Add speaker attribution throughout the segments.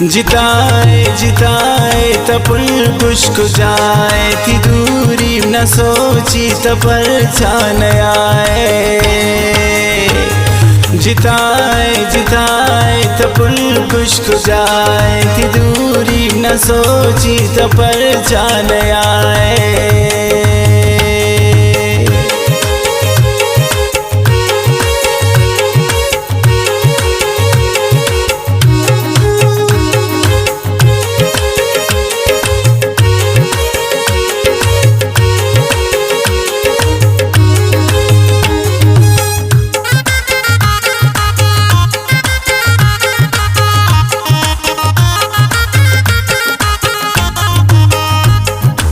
Speaker 1: जिताए जिताए तपुल खुश्क जाए थी दूरी न सोची तपर छान आए। जिताए जिताए तपुल खुश्क जाए थी दूरी न सोची तपर छान आए।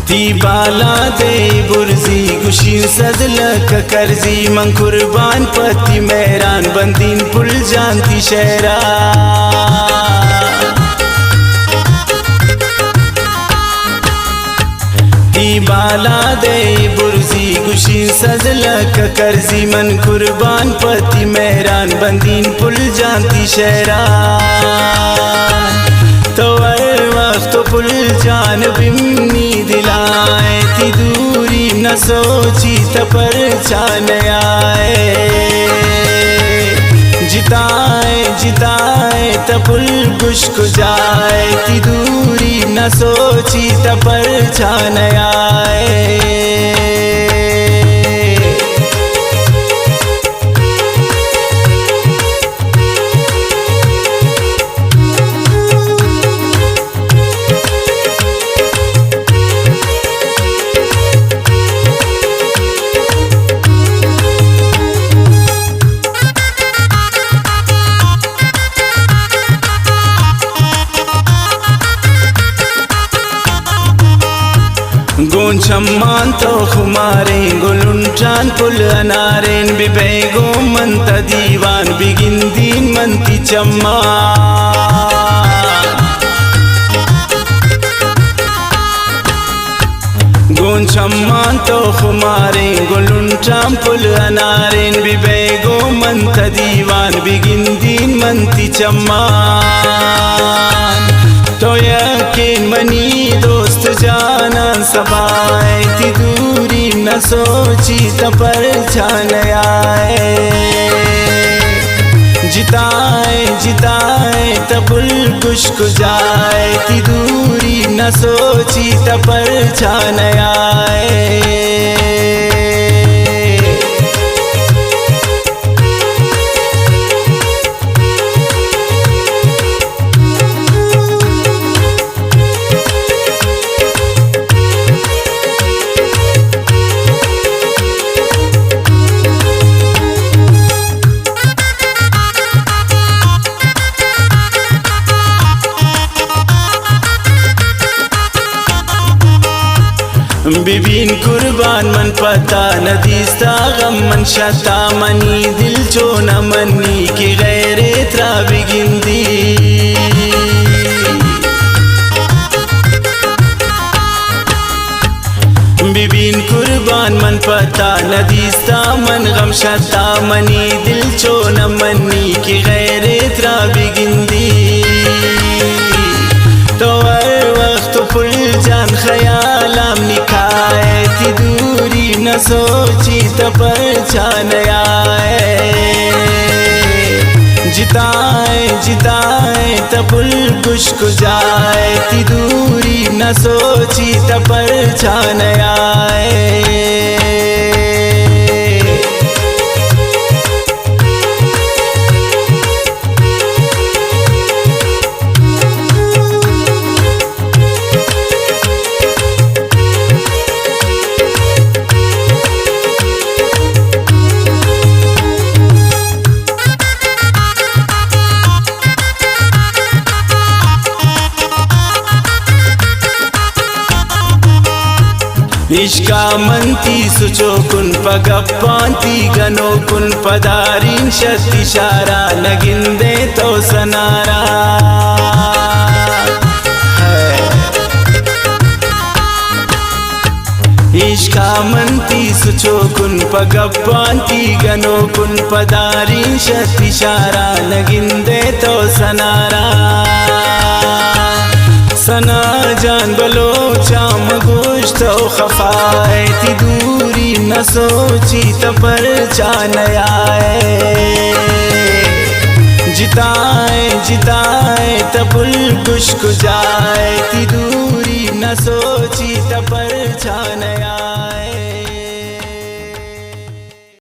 Speaker 1: ती बाला दे बुर्जी गुशी सदलक करजी मन कुर्बान पति मेहरान बंदीन पुल जानती शहरा। ती बाला दे बुर्जी गुशी सदलक करजी मन कुर्बान पति मेहरान बंदीन पुल जानती शहरा। तो वक्त पुल जान बिमनी दिलाए थी दूरी न सोची तपर छान आए। जिताए जिताए तपुल खुश्क जाए थी दूरी न सोची तपर छान आए। गोन शम्मान तो खुमारे गुलुंटान पुल अनारेन बिबेगो मंत दीवान बिगिंदीन मंती चम्मा। गोन शम्मान तो खुमारे गुलुंटान पुल अनारेन बिबेगो मंत दीवान बिगिंदीन मंती चम्मा। तो यकीन मनी दोस्त जाना सबाए थी दूरी न सोची तपर छान आए। जिताए जिताए तपुल खुश्क जाए थी दूरी न सोची तपर छान आए। बिबिन कुर्बान मन पता नदीस्ता गम मन शता मनी दिल जो न मनी की गैरे त्रा बिगिंदी। बिबिन कुर्बान मन पता नदीस्ता मन गम शता मनी दिल जो न मनी की गैरे त्रा बिगिंदी। तो हर वक्त पुल जान ख्यालाम निकाए थी दूरी न सोची तपर छान आए। जिताए जिताए तपुल खुश्क जाए थी दूरी न सोची तपर छान आए। इश्का मंती सुचो कुन पगप्पांती गनो कुन पदारीन शक्ति शारा नगिंदे तो सनारा। इश्का मंती सोचो कुन पगब्बान की गनो कुन पदारी शतिशारा नगिंदे तो सनारा सना जान बलो चाम गोश्त खफाए ती दूरी न सोची तपर चान आए जिताए जिताए तपुल कुश को जाए ती दूरी न सोची तपर छान आए।